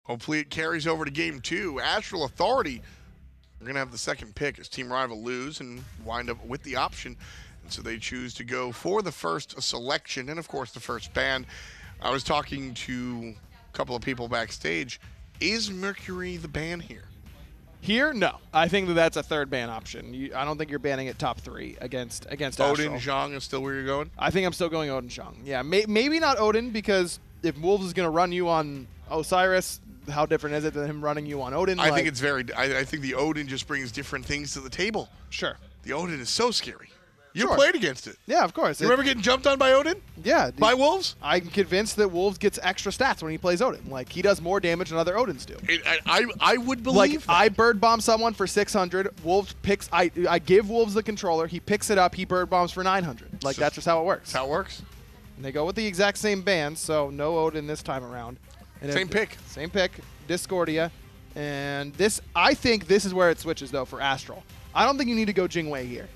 Hopefully it carries over to game 2. AstralAuthority are going to have the second pick as Team Rival lose and wind up with the option. And so they choose to go for the first selection and, of course, the first ban. I was talking to a couple of people backstage. Is Mercury the ban here? Here, no. I think that that's a third ban option. I don't think you're banning at top 3 against Astral. Odin Zhang is still where you're going? I think I'm still going Odin Zhang. Yeah, maybe not Odin, because if Wolves is going to run you on Osiris, how different is it than him running you on Odin? I think it's very. I think the Odin just brings different things to the table. Sure. The Odin is so scary. You Sure. played against it. Yeah, of course. You remember getting jumped on by Odin? Yeah. By Wolves? I'm convinced that Wolves gets extra stats when he plays Odin. Like, he does more damage than other Odins do. I would believe that. I bird bomb someone for 600. Wolves picks. I give Wolves the controller. He picks it up. He bird bombs for 900. Like, that's just how it works. That's how it works. And they go with the exact same band, so no Odin this time around. And Same pick. Same pick. Discordia. And this, I think this is where it switches, though, for Astral. I don't think you need to go Jingwei here.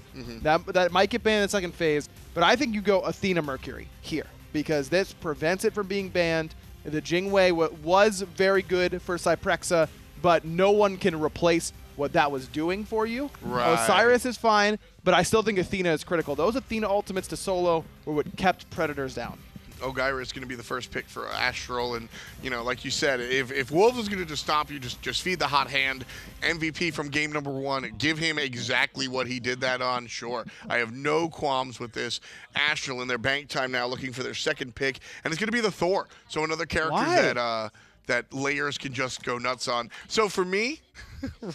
That might get banned in the second phase, but I think you go Athena Mercury here, because this prevents it from being banned. The Jingwei was very good for Cyprexa, but no one can replace what that was doing for you. Right. Osiris is fine, but I still think Athena is critical. Those Athena ultimates to solo were what kept Predators down. Ogyra is going to be the first pick for Astral, and like you said, if Wolves is going to just stop you, just feed the hot hand. MVP from game number 1, give him exactly what he did that on. Sure, I have no qualms with this. Astral in their bank time now, looking for their second pick, and it's going to be the Thor. So another character that Layers can just go nuts on. So for me,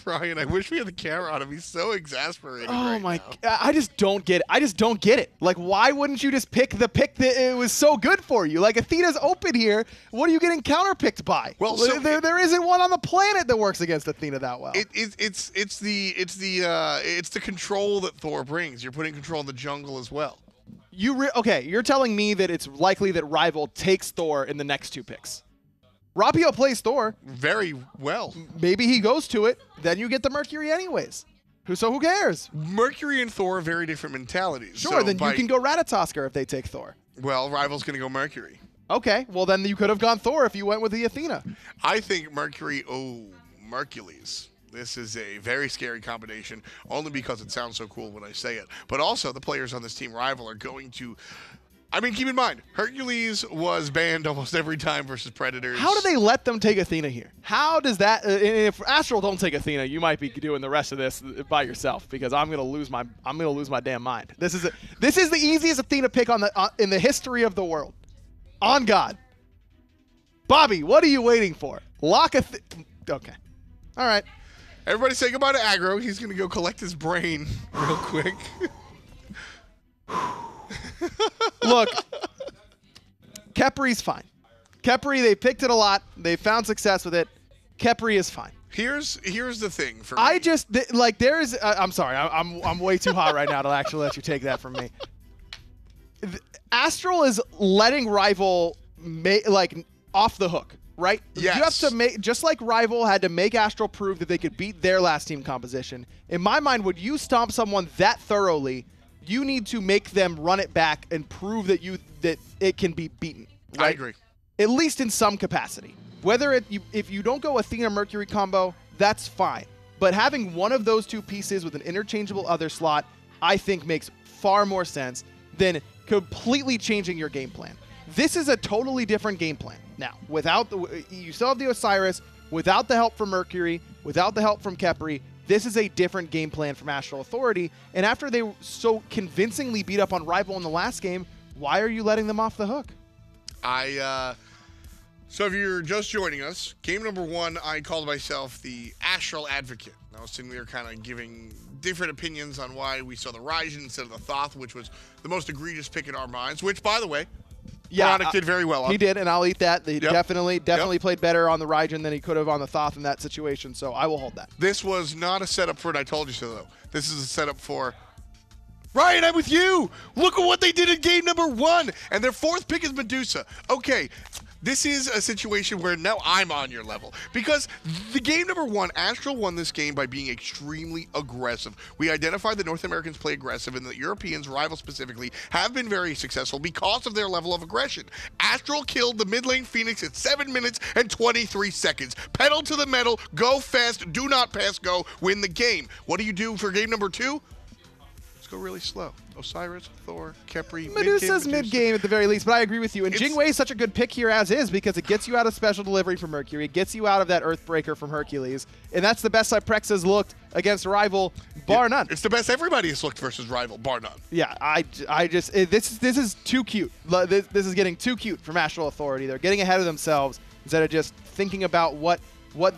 Ryan, I wish we had the camera on him. He's so exasperating. Oh my God. I just don't get it. I just don't get it. Like, why wouldn't you just pick the pick that it was so good for you? Like, Athena's open here. What are you getting counterpicked by? Well, so there isn't one on the planet that works against Athena that well. It's the control that Thor brings. You're putting control in the jungle as well. Okay, you're telling me that it's likely that Rival takes Thor in the next 2 picks. Rapio plays Thor. Very well. Maybe he goes to it. Then you get the Mercury anyways. So who cares? Mercury and Thor are very different mentalities. Sure, so then you can go Ratatosker if they take Thor. Well, Rival's going to go Mercury. Okay, well then you could have gone Thor if you went with the Athena. I think Mercury, Mercules. This is a very scary combination, only because it sounds so cool when I say it. But also, the players on this team Rival are going to... I mean, keep in mind, Hercules was banned almost every time versus Predators. How do they let them take Athena here? How does that? If Astral don't take Athena, you might be doing the rest of this by yourself, because I'm gonna lose my damn mind. This is the easiest Athena pick in the history of the world. On God, Bobby, what are you waiting for? Lock Okay, all right. Everybody say goodbye to Aggro. He's gonna go collect his brain real quick. Look, Khepri's fine. Khepri, they picked it a lot. They found success with it. Khepri is fine. Here's the thing for me. I'm sorry. I'm way too hot right now to actually let you take that from me. Astral is letting Rival off the hook, right? Yes. You have to make, just like Rival had to make Astral prove that they could beat their last team composition. In my mind, would you stomp someone that thoroughly, you need to make them run it back and prove that it can be beaten. Right? I agree. At least in some capacity. Whether if you don't go Athena Mercury combo, that's fine. But having one of those 2 pieces with an interchangeable other slot, I think makes far more sense than completely changing your game plan. This is a totally different game plan. Now, you still have the Osiris, without the help from Mercury, without the help from Khepri. This is a different game plan from AstralAuthority, and after they so convincingly beat up on Rival in the last game, why are you letting them off the hook? So if you're just joining us, game number 1, I called myself the Astral Advocate. I was sitting there kind of giving different opinions on why we saw the Ryzen instead of the Thoth, which was the most egregious pick in our minds, which, by the way, Boronic did very well on. He did, and I'll eat that. He definitely played better on the Ryzen than he could have on the Thoth in that situation, so I will hold that. This was not a setup for an I told you so, though. This is a setup for, Ryan, I'm with you. Look at what they did in game number 1, and their 4th pick is Medusa. Okay, This is a situation where now I'm on your level. Because the game number 1, Astral won this game by being extremely aggressive. We identified that North Americans play aggressive and that Europeans, rivals specifically, have been very successful because of their level of aggression. Astral killed the mid lane Phoenix at 7 minutes and 23 seconds. Pedal to the metal, go fast, do not pass go, win the game. What do you do for game number 2? Go really slow. Osiris, Thor, Khepri, Medusa's mid-game at the very least, but I agree with you. And Jingwei is such a good pick here as is because it gets you out of special delivery from Mercury, it gets you out of that Earthbreaker from Hercules, and that's the best Cyprexa's looked against Rival, bar none. It's the best everybody has looked versus Rival, bar none. Yeah, this is too cute. This is getting too cute from AstralAuthority. They're getting ahead of themselves instead of just thinking about what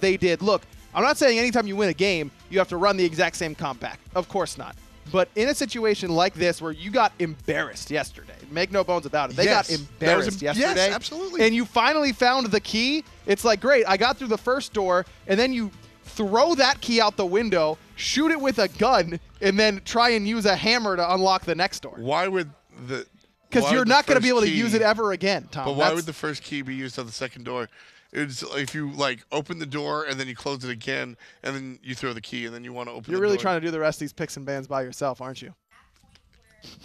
they did. Look, I'm not saying anytime you win a game, you have to run the exact same comp back. Of course not. But in a situation like this where you got embarrassed yesterday, make no bones about it, they got embarrassed yesterday. Yes, absolutely. And you finally found the key. It's like, great, I got through the first door, and then you throw that key out the window, shoot it with a gun, and then try and use a hammer to unlock the next door. Why would the... Because you're not going to be able to use it ever again, Tom. But why would the first key be used on the second door? It's if you like open the door and then you close it again and then you throw the key and then you want to open. You're really trying to do the rest of these picks and bans by yourself, aren't you?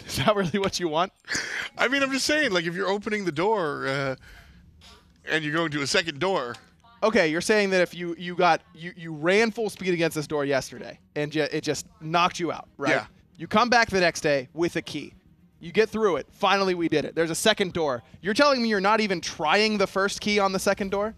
Is that really what you want? I mean, I'm just saying, like if you're opening the door and you're going to a second door. Okay, you're saying that if you ran full speed against this door yesterday and it just knocked you out, right? Yeah. You come back the next day with a key. You get through it. Finally, we did it. There's a second door. You're telling me you're not even trying the first key on the second door?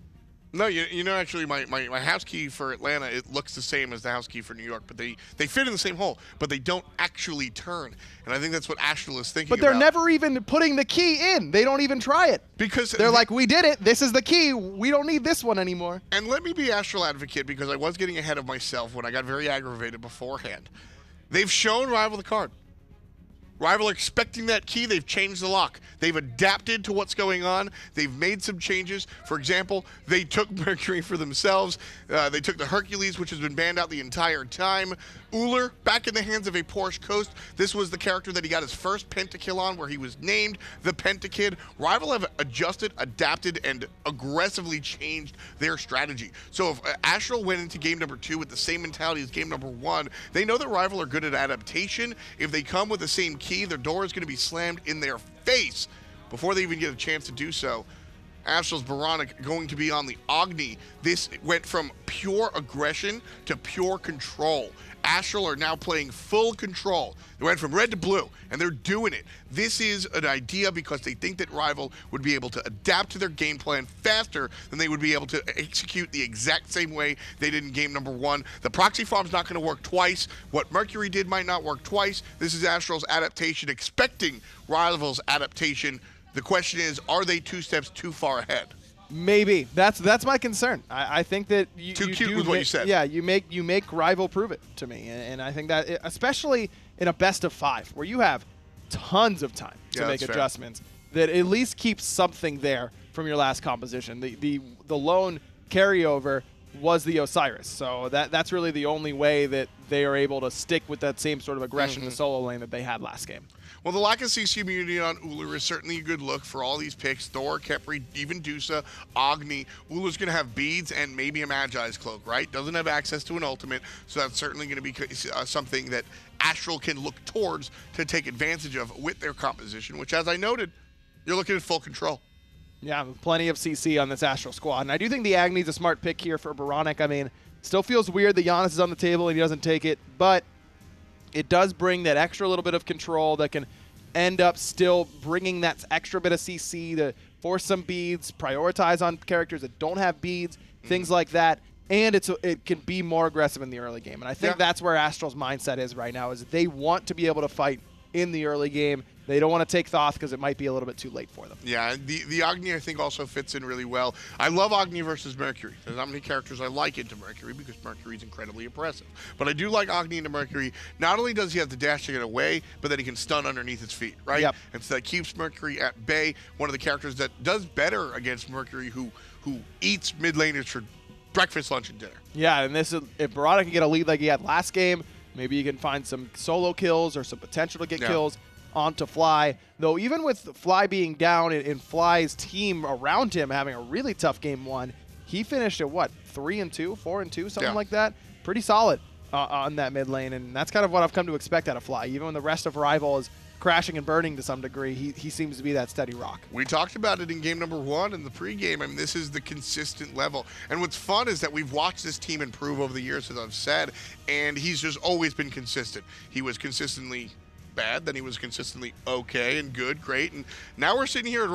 No, you know, actually, my house key for Atlanta, it looks the same as the house key for New York, but they fit in the same hole, but they don't actually turn. And I think that's what Astral is thinking But they're about. never even putting the key in. They don't even try it. Because they're like, we did it. This is the key. We don't need this one anymore. And let me be Astral advocate because I was getting ahead of myself when I got very aggravated beforehand. They've shown Rival the card. Rival are expecting that key. They've changed the lock. They've adapted to what's going on. They've made some changes. For example, they took Mercury for themselves. They took the Hercules, which has been banned out the entire time. Uller, back in the hands of a Porsche Coast. This was the character that he got his first pentakill on, where he was named the Pentakid. Rival have adjusted, adapted, and aggressively changed their strategy. So if Astral went into game number 2 with the same mentality as game number 1, they know that Rival are good at adaptation. If they come with the same key, their door is going to be slammed in their face before they even get a chance to do so. Astral's Boronic going to be on the Agni. This went from pure aggression to pure control. Astral are now playing full control. They went from red to blue, and they're doing it. This is an idea because they think that Rival would be able to adapt to their game plan faster than they would be able to execute the exact same way they did in game number 1. The proxy farm's not going to work twice. What Mercury did might not work twice. This is Astral's adaptation, expecting Rival's adaptation. The question is, are they 2 steps too far ahead? Maybe. That's my concern. I think that you Too cute was what you said. Yeah, you make Rival prove it to me, and I think that especially in a best of 5 where you have tons of time to make adjustments, that at least keeps something there from your last composition. The lone carryover was the Osiris, so that's really the only way that they are able to stick with that same sort of aggression to solo lane that they had last game. Well, the lack of CC immunity on Uller is certainly a good look for all these picks. Thor, Khepri, even Dusa, Agni. Uller's going to have beads and maybe a Magi's cloak, right? Doesn't have access to an ultimate, so that's certainly going to be something that Astral can look towards to take advantage of with their composition, which, as I noted, you're looking at full control. Yeah, plenty of CC on this Astral squad. And I do think the Agni's a smart pick here for Boronic. I mean, still feels weird that Giannis is on the table and he doesn't take it, but it does bring that extra little bit of control that can end up still bringing that extra bit of CC to force some beads, prioritize on characters that don't have beads, things like that. And it can be more aggressive in the early game. And I think that's where Astral's mindset is right now, is they want to be able to fight in the early game. They don't want to take Thoth because it might be a little bit too late for them. Yeah, the Agni, I think, also fits in really well. I love Agni versus Mercury. There's not many characters I like into Mercury because Mercury's incredibly impressive. But I do like Agni into Mercury. Not only does he have the dash to get away, but then he can stun underneath his feet, right? Yep. And so that keeps Mercury at bay. One of the characters that does better against Mercury who eats mid laners for breakfast, lunch, and dinner. Yeah, and this is, if Barada can get a lead like he had last game, maybe you can find some solo kills or some potential to get kills. onto Fly. Though even with Fly being down and Fly's team around him having a really tough game one, he finished at what, 3-2, 4-2, something like that? Pretty solid on that mid lane, and that's kind of what I've come to expect out of Fly. Even when the rest of RvL is crashing and burning to some degree, he seems to be that steady rock. We talked about it in game number 1 in the pregame. I mean, this is the consistent level. And what's fun is that we've watched this team improve over the years, as I've said, and he's just always been consistent. He was consistently bad, then he was consistently okay and good, great, and now we're sitting here at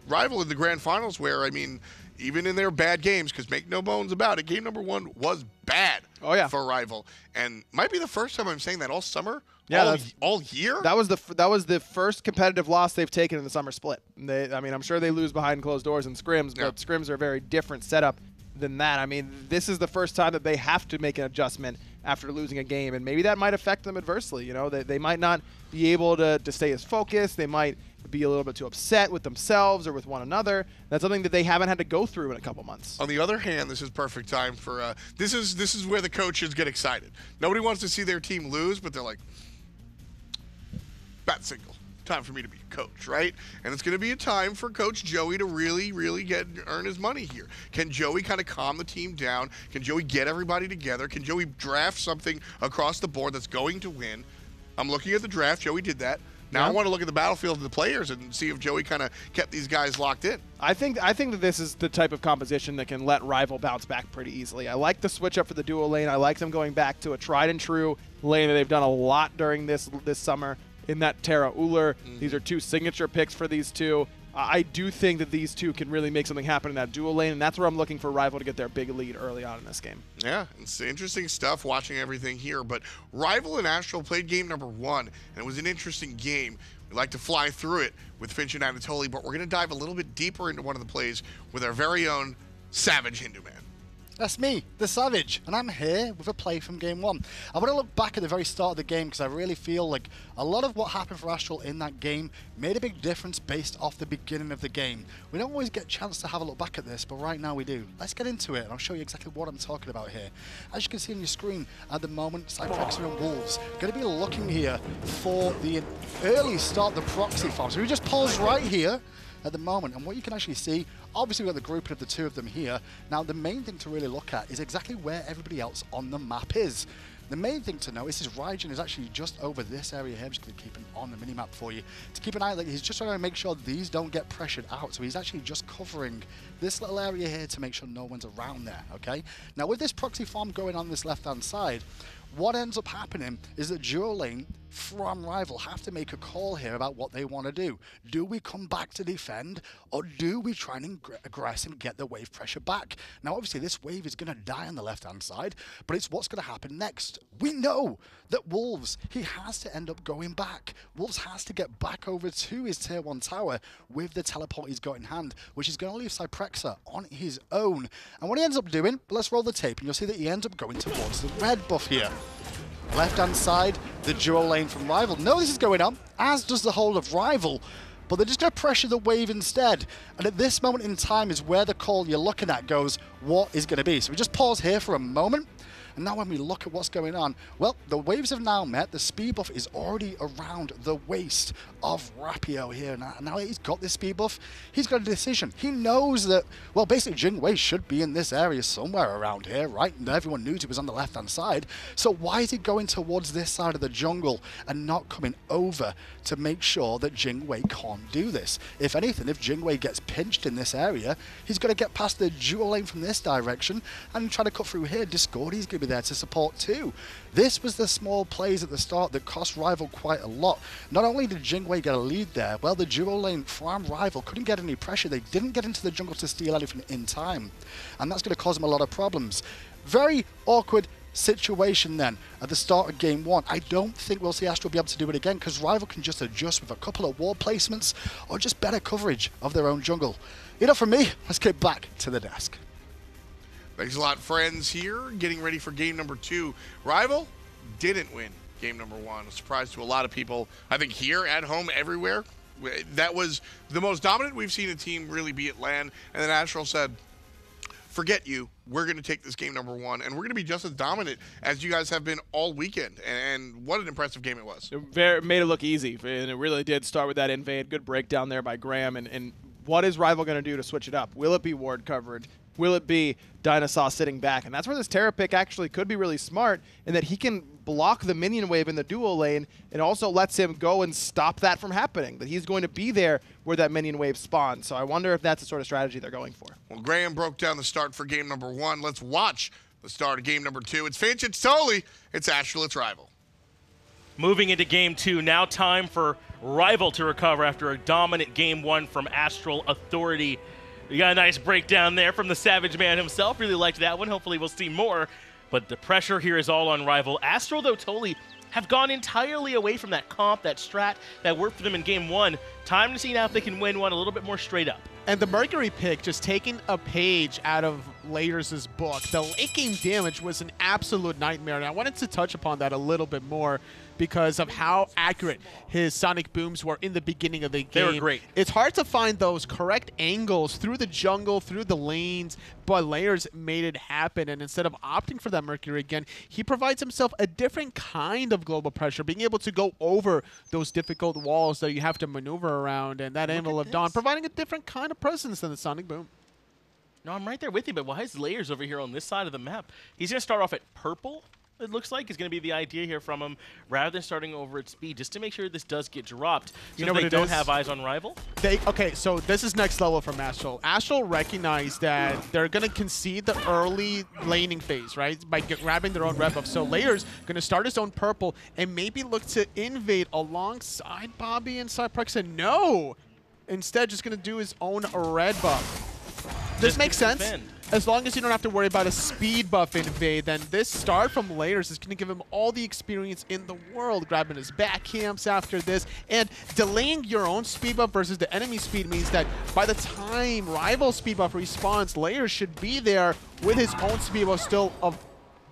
RvL in the grand finals where, I mean, even in their bad games, because make no bones about it, game number 1 was bad for RvL, and might be the first time I'm saying that all summer, all year. That was the first competitive loss they've taken in the summer split. I mean, I'm sure they lose behind closed doors in scrims, but scrims are a very different setup than that. I mean, this is the first time that they have to make an adjustment after losing a game, and maybe that might affect them adversely. You know, they might not be able to stay as focused. They might be a little bit too upset with themselves or with one another. That's something that they haven't had to go through in a couple months. On the other hand, this is perfect time for this is where the coaches get excited. Nobody wants to see their team lose, but they're like, bat signal. Time for me to be a coach, right? And it's going to be a time for Coach Joey to really earn his money here. Can Joey kind of calm the team down? Can Joey get everybody together? Can Joey draft something across the board that's going to win? I'm looking at the draft. Joey did that. Now I want to look at the battlefield of the players and see if Joey kind of kept these guys locked in. I think that this is the type of composition that can let RvL bounce back pretty easily. I like the switch up for the duo lane. I like them going back to a tried and true lane that they've done a lot during this summer in that Terra Uller. These are 2 signature picks for these 2. I do think that these 2 can really make something happen in that dual lane, and that's where I'm looking for RvL to get their big lead early on in this game. Yeah, it's interesting stuff watching everything here, but RvL and Astral played game number 1, and it was an interesting game. We like to fly through it with Finch and Anatoly, but we're going to dive a little bit deeper into one of the plays with our very own Savage Hindu Man. That's me, the Savage, and I'm here with a play from game 1. I want to look back at the very start of the game because I really feel like a lot of what happened for Astral in that game made a big difference based off the beginning of the game. We don't always get a chance to have a look back at this, but right now we do. Let's get into it, and I'll show you exactly what I'm talking about here. As you can see on your screen at the moment, Cyprexa and Wolves going to be looking here for the early start of the proxy farm. So we just pause right here at the moment, and what you can actually see, obviously we've got the grouping of the 2 of them here. Now the main thing to really look at is exactly where everybody else on the map is. The main thing to notice is Raijin is actually just over this area here. I'm just going to keep it on the minimap for you to keep an eye on. He's just trying to make sure these don't get pressured out, so he's actually just covering this little area here to make sure no one's around there, okay? Now with this proxy farm going on this left-hand side, what ends up happening is that duo lane from RvL have to make a call here about what they want to do. Do we come back to defend, or do we try and aggress and get the wave pressure back? Now obviously this wave is going to die on the left hand side, but it's what's going to happen next. We know that Wolves, he has to end up going back. Wolves has to get back over to his tier 1 tower with the teleport he's got in hand, which is going to leave Cyprexa on his own. And what he ends up doing, let's roll the tape and you'll see that he ends up going towards the red buff here. Left-hand side, the duo lane from RvL. No, this is going on, as does the whole of RvL, but they're just going to pressure the wave instead. And at this moment in time is where the call you're looking at goes, what is going to be? So we just pause here for a moment. And now when we look at what's going on, well, the waves have now met. The speed buff is already around the waist of Rapio here. Now he's got this speed buff. He's got a decision. He knows that, well, basically Jingwei should be in this area somewhere around here, right? And everyone knew he was on the left-hand side. So why is he going towards this side of the jungle and not coming over to make sure that Jingwei can't do this? If anything, if Jingwei gets pinched in this area, he's got to get past the dual lane from this direction and try to cut through here. Discordy's going to be there to support too. This was the small plays at the start that cost RvL quite a lot. Not only did Jingwei get a lead there, well, the duo lane from RvL couldn't get any pressure. They didn't get into the jungle to steal anything in time, and that's going to cause them a lot of problems. Very awkward situation then at the start of game 1. I don't think we'll see Astral be able to do it again because RvL can just adjust with a couple of ward placements or just better coverage of their own jungle. Enough from me. Let's get back to the desk. Thanks a lot, friends, here. Getting ready for game number 2. RvL didn't win game number 1. A surprise to a lot of people, I think, here, at home, everywhere. That was the most dominant we've seen a team really be at LAN. And then Astral said, forget you. We're going to take this game number 1, and we're going to be just as dominant as you guys have been all weekend. And what an impressive game it was. It made it look easy, and it really did start with that invade. Good breakdown there by Graham. And what is RvL going to do to switch it up? Will it be ward coverage? Will it be DineOhSaw sitting back? And that's where this Terra pick actually could be really smart, in that he can block the minion wave in the dual lane and also lets him go and stop that from happening, that he's going to be there where that minion wave spawns. So I wonder if that's the sort of strategy they're going for. Well, Graham broke down the start for game number 1. Let's watch the start of game number 2. It's Finch, it's Toli, it's Astral, it's RvL. Moving into game 2, now time for RvL to recover after a dominant game 1 from AstralAuthority. We got a nice breakdown there from the Savage Man himself. Really liked that one. Hopefully we'll see more. But the pressure here is all on RvL. Astral, though, Toli have gone entirely away from that comp, that strat that worked for them in game 1. Time to see now if they can win one a little bit more straight up. And the Mercury pick, just taking a page out of Layers' book. The late game damage was an absolute nightmare, and I wanted to touch upon that a little bit more because of how accurate his sonic booms were in the beginning of the game. They were great. It's hard to find those correct angles through the jungle, through the lanes, but Layers made it happen, and instead of opting for that Mercury again, he provides himself a different kind of global pressure, being able to go over those difficult walls that you have to maneuver around, and that Anvil of Dawn, providing a different kind of presence than the sonic boom. No, I'm right there with you, but why is Layers over here on this side of the map? He's going to start off at purple, it looks like, is going to be the idea here from him, rather than starting over at speed, just to make sure this does get dropped. You know what they it don't is? have eyes on RvL. Okay, so this is next level from Astral. Astral recognized that they're going to concede the early laning phase, right, by grabbing their own red buff. So Layers going to start his own purple and maybe look to invade alongside Bobby and Cyprexa. No! Instead, just going to do his own red buff. This makes sense. As long as you don't have to worry about a speed buff invade, then this start from Layers is going to give him all the experience in the world, grabbing his back camps after this, and delaying your own speed buff versus the enemy speed means that by the time RvL speed buff respawns, Layers should be there with his own speed buff still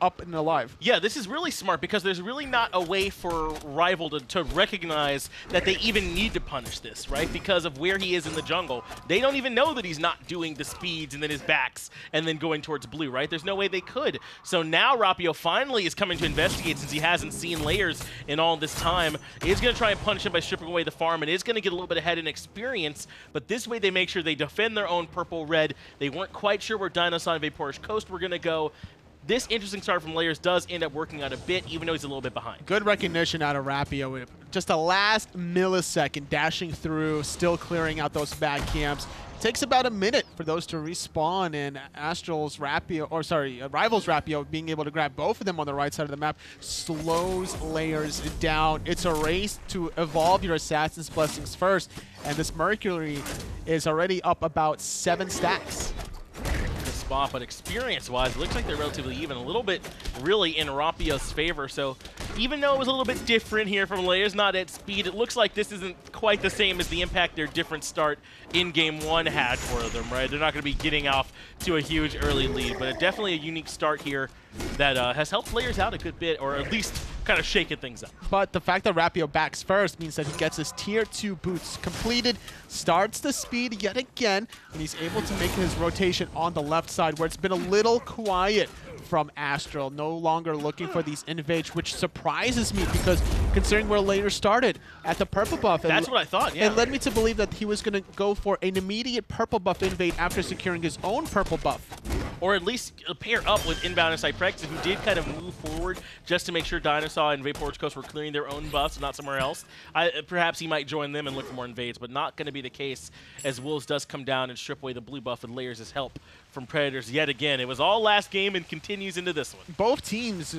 up and alive. Yeah, this is really smart because there's really not a way for RvL to recognize that they even need to punish this, right? Because of where he is in the jungle. They don't even know that he's not doing the speeds and then his backs and then going towards blue, right? There's no way they could. So now Rapio finally is coming to investigate since he hasn't seen Layers in all this time. He's going to try and punish him by stripping away the farm and is going to get a little bit ahead in experience, but this way they make sure they defend their own purple-red. They weren't quite sure where DineOhSaw and Vaporish Coast were going to go. This interesting start from Layers does end up working out a bit, even though he's a little bit behind. Good recognition out of Rapio. Just a last millisecond dashing through, still clearing out those back camps. Takes about a minute for those to respawn, and RvL's Rapio being able to grab both of them on the right side of the map slows Layers down. It's a race to evolve your Assassin's Blessings first, and this Mercury is already up about 7 stacks. Spot, but experience-wise, it looks like they're relatively even, a little bit really in Rapio's favor. So even though it was a little bit different here from Layers, not at speed, it looks like this isn't quite the same as the impact their different start in game 1 had for them, right? They're not going to be getting off to a huge early lead, but definitely a unique start here that has helped Layers out a good bit, or at least kind of shaking things up. But the fact that Rapio backs first means that he gets his tier 2 boots completed, starts the speed yet again, and he's able to make his rotation on the left side where it's been a little quiet from Astral, no longer looking for these invades, which surprises me because considering where Layers started at the purple buff. That's what I thought, yeah. It led me to believe that he was going to go for an immediate purple buff invade after securing his own purple buff. Or at least pair up with Inbowned and Cyprexa, who did kind of move forward just to make sure DineOhSaw and Vaporish Coast were clearing their own buffs, not somewhere else. Perhaps he might join them and look for more invades, but not going to be the case as Wolves does come down and strip away the blue buff with Layers' help from Predators yet again. It was all last game and continues into this one. Both teams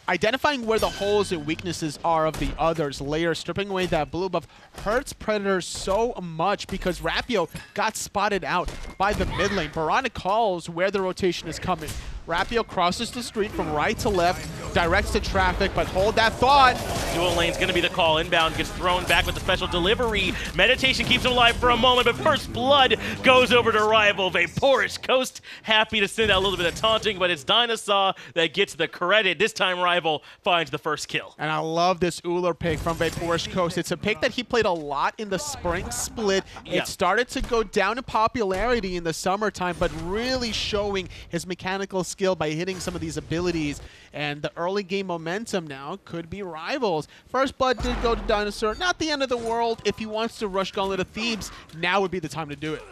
identifying where the holes and weaknesses are of the others. Layers stripping away that blue buff hurts Predators so much because Rapio got spotted out by the mid lane. oBoronic calls where the rotation is coming. Rapio crosses the street from right to left, directs the traffic, but hold that thought. Dual lane's gonna be the call. Inbound gets thrown back with the special delivery. Meditation keeps him alive for a moment, but first blood goes over to RvL. Vaporish Coast happy to send out a little bit of taunting, but it's DineOhSaw that gets the credit. This time RvL finds the first kill. And I love this Uller pick from Vaporish Coast. It's a pick that he played a lot in the spring split. It started to go down in popularity in the summertime, but really showing his mechanical skill by hitting some of these abilities. And the early game momentum now could be RvL's. First blood did go to DineOhSaw. Not the end of the world. If he wants to rush Gauntlet of Thebes, now would be the time to do it.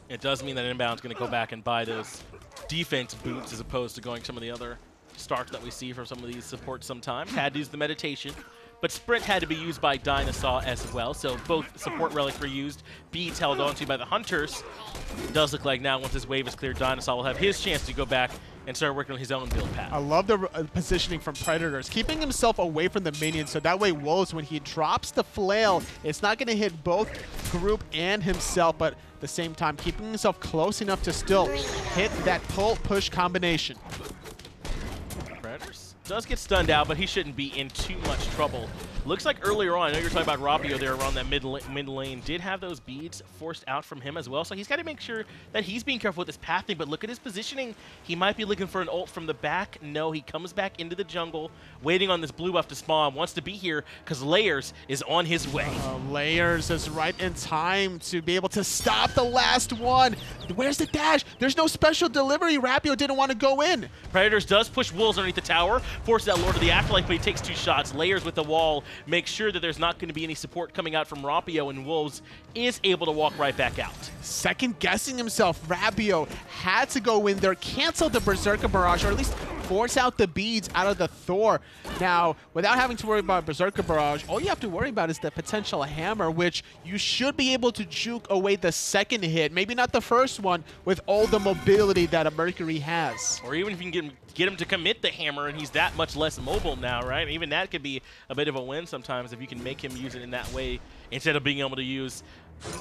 It does mean that Inbound's going to go back and buy those defense boots as opposed to going some of the other starts that we see from some of these supports sometimes. Had to use the meditation, but Sprint had to be used by DineOhSaw as well, so both support relics were used. Beads held onto by the Hunters. It does look like now once this wave is cleared, DineOhSaw will have his chance to go back and start working on his own build path. I love the positioning from Predators, keeping himself away from the minions, so that way Wolves, when he drops the flail, it's not going to hit both group and himself, but at the same time keeping himself close enough to still hit that pull-push combination. Predators does get stunned out, but he shouldn't be in too much trouble. Looks like earlier on, I know you were talking about Rapio there around that mid lane, did have those beads forced out from him as well, so he's got to make sure that he's being careful with his pathing, but look at his positioning. He might be looking for an ult from the back. No, he comes back into the jungle, waiting on this blue buff to spawn, wants to be here because Layers is on his way. Layers is right in time to be able to stop the last one. Where's the dash? There's no special delivery. Rapio didn't want to go in. Predators does push Wolves underneath the tower, forces that Lord of the Afterlife, but he takes 2 shots. Layers with the wall, make sure that there's not going to be any support coming out from Rapio, and Wolves is able to walk right back out. Second guessing himself, Rapio had to go in there, cancel the Berserker Barrage, or at least force out the beads out of the Thor. Now, without having to worry about Berserker Barrage, all you have to worry about is the potential hammer, which you should be able to juke away the second hit. Maybe not the first one with all the mobility that a Mercury has. Or even if you can get him to commit the hammer and he's that much less mobile now, right? Even that could be a bit of a win sometimes if you can make him use it in that way instead of being able to use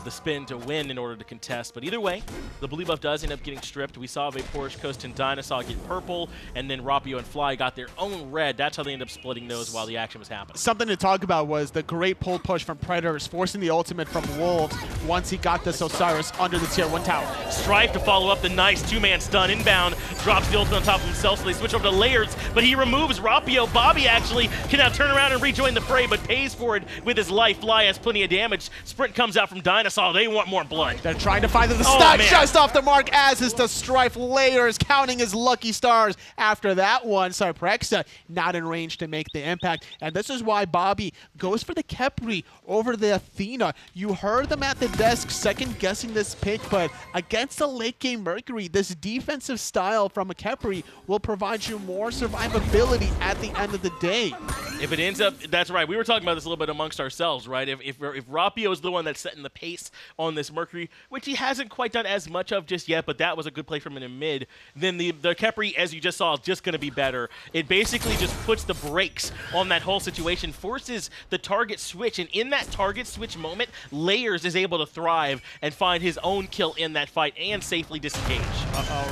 the spin to win in order to contest. But either way, the blue buff does end up getting stripped. We saw Vaporish Coast and DineOhSaw get purple, and then Rapio and Fly got their own red. That's how they end up splitting those while the action was happening. Something to talk about was the great pull push from Predators, forcing the ultimate from Wolves once he got this Osiris under the tier 1 tower. Strife to follow up the nice 2-man stun. Inbound drops the ultimate on top of himself, so they switch over to Layers, but he removes Rapio. Bobby actually can now turn around and rejoin the fray, but pays for it with his life. Fly has plenty of damage. Sprint comes out from DineOhSaw. They want more blood. They're trying to find the stun just off the mark, as is the Strife. Layers counting his lucky stars after that one. Cyprexa not in range to make the impact, and this is why Bobby goes for the Khepri over the Athena. You heard them at the desk second guessing this pick, but against a late game Mercury, this defensive style from a Khepri will provide you more survivability at the end of the day. If it ends up, that's right. We were talking about this a little bit amongst ourselves, right? If Rapio is the one that's setting the pace on this Mercury, which he hasn't quite done as much of just yet, but that was a good play from him in mid, then the Khepri, as you just saw, is just going to be better. It basically just puts the brakes on that whole situation, forces the target switch, and in that target switch moment, Layers is able to thrive and find his own kill in that fight and safely disengage.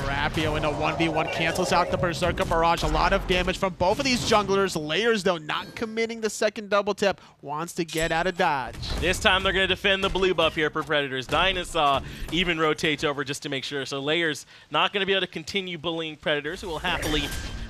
Rapio in a 1v1 cancels out the Berserker Barrage. A lot of damage from both of these junglers. Layers, though, not committing the second double tap, wants to get out of dodge. This time they're going to defend the blue buff here for Predators. DineOhSaw even rotates over just to make sure. So Layers not going to be able to continue bullying Predators, who will happily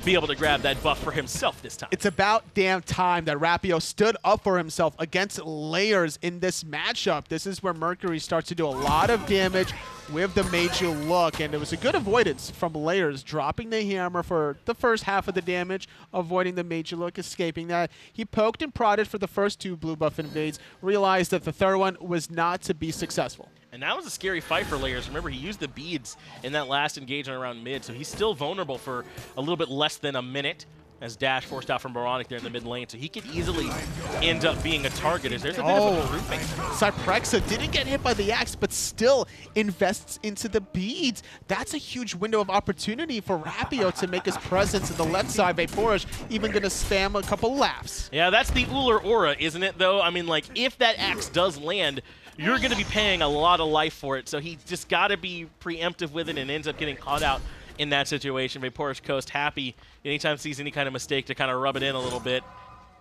be able to grab that buff for himself this time. It's about damn time that Rapio stood up for himself against Layers in this matchup. This is where Mercury starts to do a lot of damage with the Meiji look, and it was a good avoidance from Layers, dropping the hammer for the first half of the damage, avoiding the Meiji look, escaping that. He poked and prodded for the first 2 blue buff invades, realized that the third one was not to be successful. And that was a scary fight for Layers. Remember, he used the beads in that last engagement around mid, so he's still vulnerable for a little bit less than a minute as Dash forced out from oBoronic there in the mid lane, so he could easily end up being a target. There's a bit of a grouping. Cyprexa didn't get hit by the axe, but still invests into the beads. That's a huge window of opportunity for Rapio to make his presence in the left side. Vaporish even going to spam a couple laughs. Yeah, that's the Uller aura, isn't it, though? I mean, like, if that axe does land, you're going to be paying a lot of life for it, so he just got to be preemptive with it and ends up getting caught out in that situation. Vaporish Coast happy anytime sees any kind of mistake to kind of rub it in a little bit.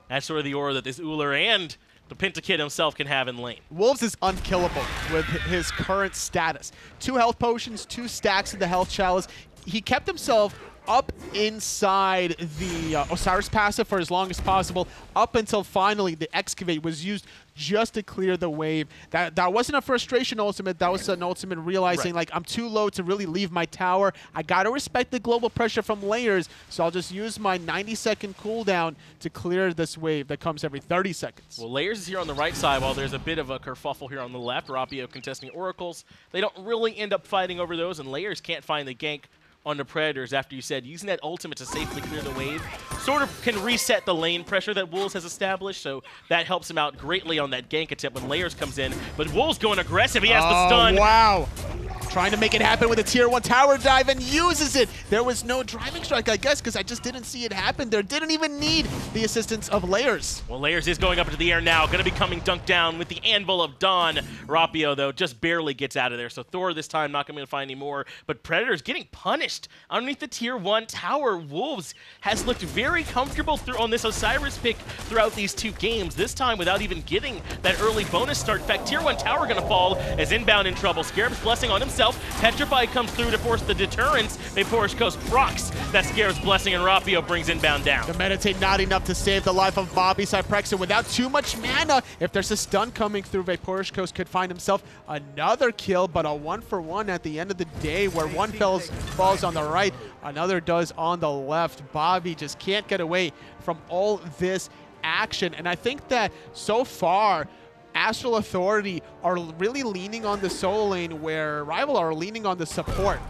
That's sort of the aura that this Uller and the Pentakid himself can have in lane. Wolves is unkillable with his current status. 2 health potions, 2 stacks in the health chalice. He kept himself up inside the Osiris passive for as long as possible, up until finally the Excavate was used just to clear the wave. That wasn't a frustration ultimate, that was an ultimate realizing, like, I'm too low to really leave my tower. I gotta respect the global pressure from Layers, so I'll just use my 90-second cooldown to clear this wave that comes every 30 seconds. Well, Layers is here on the right side while there's a bit of a kerfuffle here on the left. Rapio contesting Oracles. They don't really end up fighting over those, and Layers can't find the gank on the Predators after you said using that ultimate to safely clear the wave sort of can reset the lane pressure that Wolves has established, so that helps him out greatly on that gank attempt when Layers comes in. But Wolves going aggressive, he has the stun. Wow. Trying to make it happen with a tier 1 tower dive and uses it. There was no driving strike, I guess, because I just didn't see it happen there. Didn't even need the assistance of Layers. Well, Layers is going up into the air now, going to be coming dunked down with the Anvil of Dawn. Rapio, though, just barely gets out of there, so Thor this time not going to find any more. But Predators getting punished underneath the tier 1 tower. Wolves has looked very comfortable on this Osiris pick throughout these 2 games, this time without even getting that early bonus start. In fact, tier 1 tower going to fall as Inbound in trouble. Scarab's Blessing on himself. Petrify comes through to force the deterrence. Vapourish Coast procs that Scarab's Blessing, and Rapio brings Inbound down. The Meditate not enough to save the life of Bobby. Cyprexa without too much mana. If there's a stun coming through, Vapourish Coast could find himself another kill, but a 1-for-1 at the end of the day, where one falls on the right, another does on the left. Bobby just can't get away from all this action, and I think that so far AstralAuthority are really leaning on the solo lane, where RvL are leaning on the support.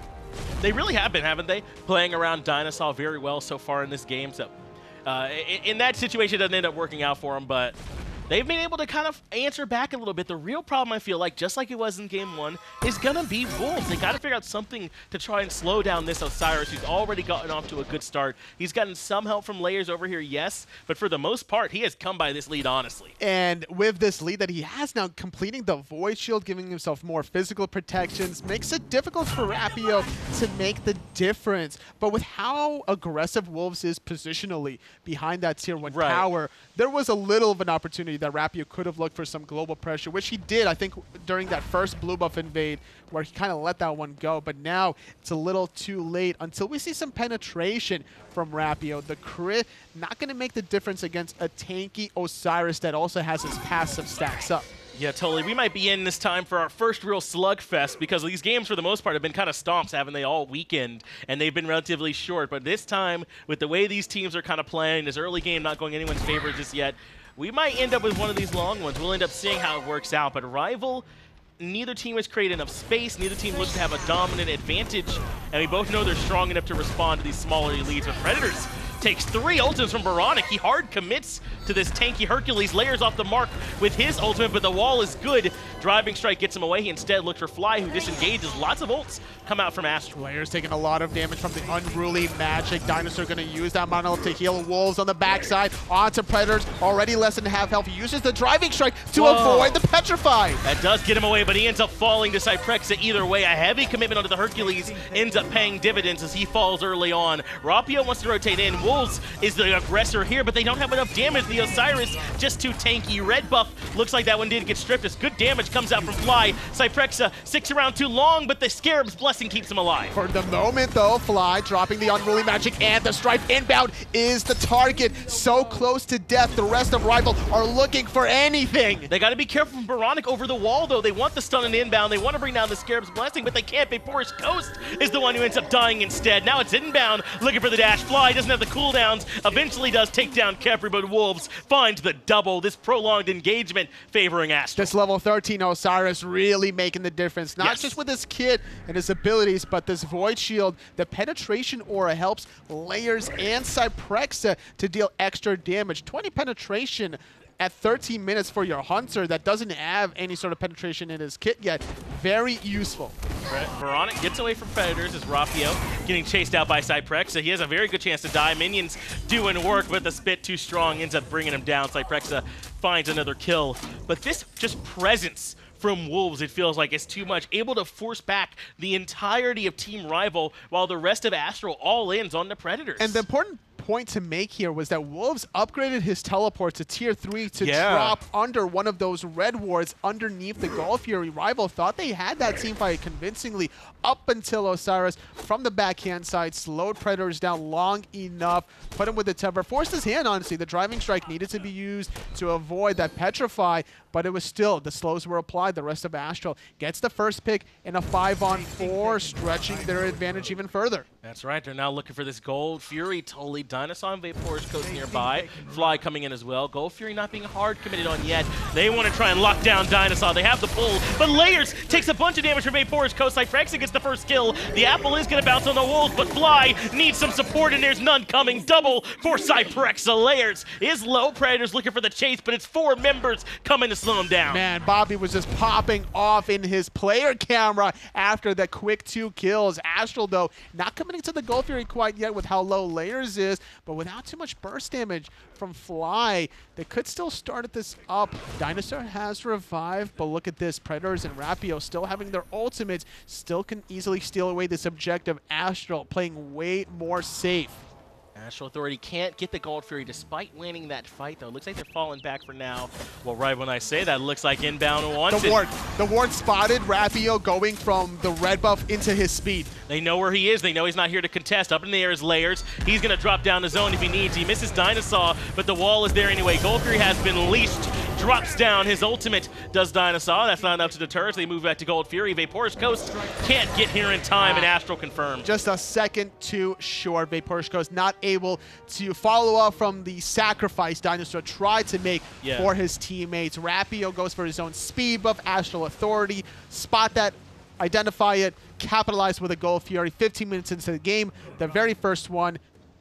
They really have been, haven't they? Playing around DineOhSaw very well so far in this game. So in that situation, it doesn't end up working out for them, but they've been able to kind of answer back a little bit. The real problem, I feel like, just like it was in Game 1, is going to be Wolves. They got to figure out something to try and slow down this Osiris, who's already gotten off to a good start. He's gotten some help from Layers over here, yes, but for the most part, he has come by this lead, honestly. And with this lead that he has now, completing the Void Shield, giving himself more physical protections, makes it difficult for Rapio to make the difference. But with how aggressive Wolves is positionally behind that tier 1 tower, there was a little of an opportunity that Rapio could have looked for some global pressure, which he did, I think, during that first blue buff invade, where he kind of let that one go. But now it's a little too late until we see some penetration from Rapio. The crit not going to make the difference against a tanky Osiris that also has his passive stacks up. Yeah, totally. We might be in this time for our first real slugfest, because these games, for the most part, have been kind of stomps, haven't they, all weekend, and they've been relatively short. But this time, with the way these teams are kind of playing, this early game not going anyone's favor just yet, we might end up with one of these long ones. We'll end up seeing how it works out. But RvL, neither team has created enough space. Neither team looks to have a dominant advantage. And we both know they're strong enough to respond to these smaller leads. But Predators takes 3 ultimates from oBoronic. He hard commits to this tanky Hercules. Layers off the mark with his ultimate, but the wall is good. Driving Strike gets him away. He instead looks for Fly, who disengages. Lots of ults come out from Astral. Layers taking a lot of damage from the unruly magic. Dinosaur going to use that monolith to heal Wolves on the backside. Onto Predators, already less than half health. He uses the Driving Strike to avoid the Petrify. That does get him away, but he ends up falling to Cyprexa either way. A heavy commitment onto the Hercules ends up paying dividends as he falls early on. Rapio wants to rotate in. Wolves is the aggressor here, but they don't have enough damage. The Osiris just too tanky. Red buff looks like that one did get stripped as good damage comes out from Fly. Cyprexa sticks around too long, but the Scarab's Blessing keeps him alive. For the moment, though, Fly dropping the unruly magic and the Strife. Inbound is the target. So close to death. The rest of RvL are looking for anything. They got to be careful from oBoronic over the wall, though. They want the stun and Inbound. They want to bring down the Scarab's Blessing, but they can't. Vapourish Coast is the one who ends up dying instead. Now it's Inbound looking for the dash. Fly doesn't have the cooldowns. Eventually does take down Kefri, but Wolves finds the double. This prolonged engagement favoring Astral. This level 13 Osiris really making the difference. Not just with his kit and his abilities, but this Void Shield. The penetration aura helps Layers and Cyprexa to deal extra damage. 20 penetration at 13 minutes for your Hunter that doesn't have any sort of penetration in his kit yet. Very useful. Oboronic gets away from Predators as Rapio getting chased out by Cyprexa. He has a very good chance to die. Minions doing work, but the spit too strong ends up bringing him down. Cyprexa finds another kill. But this just presence from Wolves, it feels like it's too much. Able to force back the entirety of Team RvL while the rest of Astral all ins on the Predators. And the important point to make here was that Wolves upgraded his teleport to tier 3 to drop under one of those red wards underneath the Gold Fury. RvL thought they had that team fight convincingly up until Osiris from the backhand side slowed Predators down long enough, put him with the tether, forced his hand, honestly. The driving strike needed to be used to avoid that petrify, but it was still, the slows were applied. The rest of Astral gets the first pick in a 5-on-4, stretching their advantage even further. That's right. They're now looking for this Gold Fury. Totally DineOhSaw and Vapor's coast nearby. Fly coming in as well. Gold Fury not being hard committed on yet. They want to try and lock down DineOhSaw. They have the pull, but Layers takes a bunch of damage from Vapor's coast. Cyprexa gets the first kill. The apple is going to bounce on the Wolves, but Fly needs some support, and there's none coming. Double for Cyprexa. Layers is low. Predators looking for the chase, but it's 4 members coming to slow him down. Man, Bobby was just popping off in his player camera after the quick 2 kills. Astral, though, not coming to the Gold Fury quite yet with how low Layers is, but without too much burst damage from Fly, they could still start this up. DineOhSaw has revived, but look at this. Predators and Rapio still having their ultimates, still can easily steal away this objective. Astral playing way more safe. AstralAuthority can't get the Gold Fury despite winning that fight, though. Looks like they're falling back for now. Well, right when I say that, looks like Inbound wants it. The ward spotted Rapio going from the red buff into his speed. They know where he is. They know he's not here to contest. Up in the air is Layers. He's going to drop down the zone if he needs. He misses DineOhSaw, but the wall is there anyway. Gold Fury has been leashed. Drops down his ultimate. Does DineOhSaw. That's not enough to deter us. They move back to Gold Fury. Vapor's Coast can't get here in time, and Astral confirmed. Just a second too short. Vapor's Coast not able to follow up from the sacrifice DineOhSaw tried to make for his teammates. Rapio goes for his own speed buff. AstralAuthority spot that, identify it, capitalize with a Gold Fury. 15 minutes into the game, the very first one,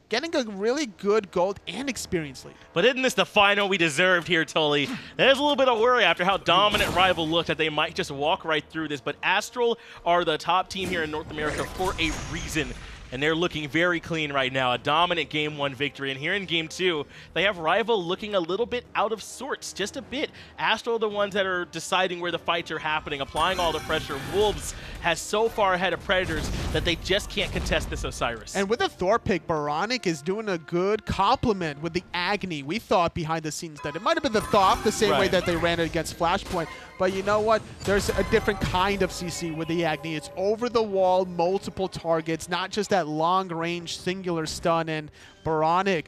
getting a really good gold and experience lead. But isn't this the final we deserved here, Tully? There's a little bit of worry after how dominant RvL looked that they might just walk right through this, but Astral are the top team here in North America for a reason. And they're looking very clean right now. A dominant Game 1 victory. And here in Game 2, they have RvL looking a little bit out of sorts. Just a bit. Astral are the ones that are deciding where the fights are happening, applying all the pressure. Wolves has so far ahead of Predators that they just can't contest this Osiris. And with the Thor pick, oBoronic is doing a good complement with the Agni. We thought behind the scenes that it might have been the Thoth, the same way that they ran it against Flashpoint. But you know what? There's a different kind of CC with the Agni. It's over the wall, multiple targets, not just that long-range singular stun. And oBoronic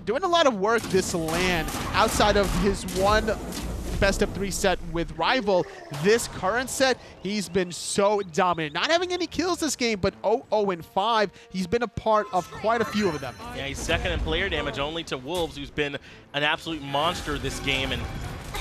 doing a lot of work this LAN outside of his one best-of-3 set with RvL. This current set, he's been so dominant. Not having any kills this game, but 0-0-5. He's been a part of quite a few of them. Yeah, he's second in player damage only to Wolves, who's been an absolute monster this game. And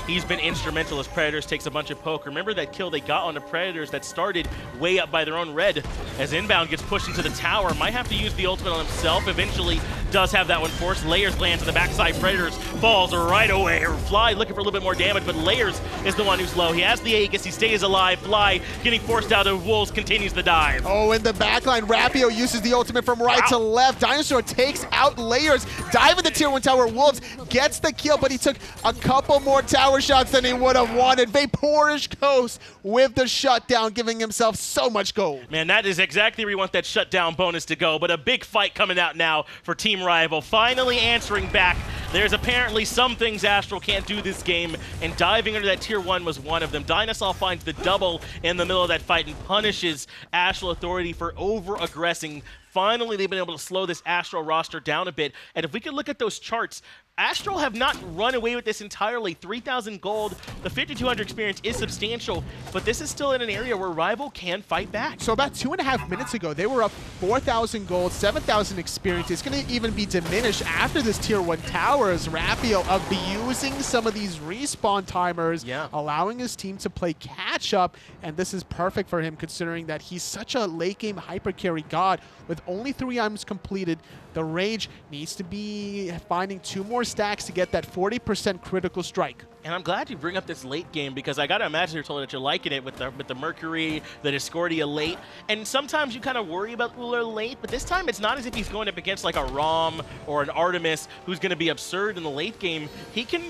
he's been instrumental as Predators takes a bunch of poke. Remember that kill they got on the Predators that started way up by their own red as Inbound gets pushed into the tower. Might have to use the ultimate on himself. Eventually does have that one forced. Layers lands on the backside. Predators falls right away. Fly looking for a little bit more damage, but Layers is the one who's low. He has the Aegis. He stays alive. Fly getting forced out of Wolves continues the dive. Oh, in the backline, Rapio uses the ultimate from right to left. DineOhSaw takes out Layers. Dive in the tier 1 tower. Wolves gets the kill, but he took a couple more tower shots than he would have wanted. Vapor's Coast with the shutdown, giving himself so much gold. Man, that is exactly where you want that shutdown bonus to go, but a big fight coming out now for Team RvL. Finally answering back. There's apparently some things Astral can't do this game, and diving under that tier 1 was one of them. DineOhSaw finds the double in the middle of that fight and punishes AstralAuthority for over-aggressing. Finally, they've been able to slow this Astral roster down a bit, and if we could look at those charts, Astral have not run away with this entirely. 3,000 gold, the 5,200 experience is substantial, but this is still in an area where RvL can fight back. So about 2.5 minutes ago, they were up 4,000 gold, 7,000 experience. It's going to even be diminished after this tier 1 tower as Rapio abusing some of these respawn timers, allowing his team to play catch up, and this is perfect for him considering that he's such a late game hyper carry god. With only 3 items completed, the Rage needs to be finding 2 more stacks to get that 40% critical strike. And I'm glad you bring up this late game because I gotta imagine you're told that you're liking it with the Mercury, the Discordia late. And sometimes you kind of worry about Uller late, but this time it's not as if he's going up against like a Rom or an Artemis who's gonna be absurd in the late game. He can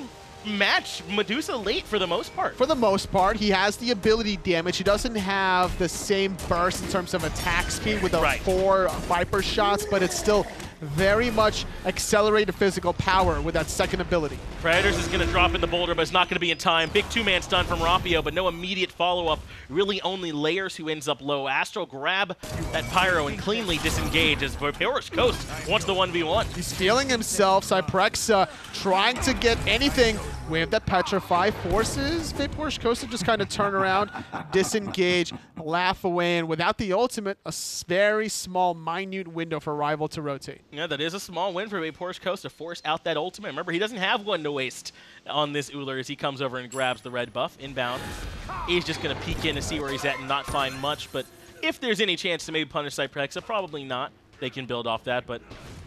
match Medusa late for the most part. For the most part, he has the ability damage. He doesn't have the same burst in terms of attack speed with the 4 Viper shots, but it's still very much accelerated physical power with that second ability. Predators is going to drop in the boulder, but it's not going to be in time. Big two-man stun from Rapio, but no immediate follow-up. Really only Layers who ends up low. Astral grab that Pyro and cleanly disengage as Vaporous Coast wants the 1v1. He's feeling himself. Cyprexa trying to get anything with that Petrify. Forces Vaporous Coast to just kind of turn around, disengage, laugh away, and without the ultimate, a very small, minute window for RvL to rotate. Yeah, that is a small win for Vaporous Coast to force out that ultimate. Remember, he doesn't have one to waste on this Uller as he comes over and grabs the red buff. Inbound. He's just going to peek in to see where he's at and not find much, but if there's any chance to maybe punish Cyprexa, probably not. They can build off that, but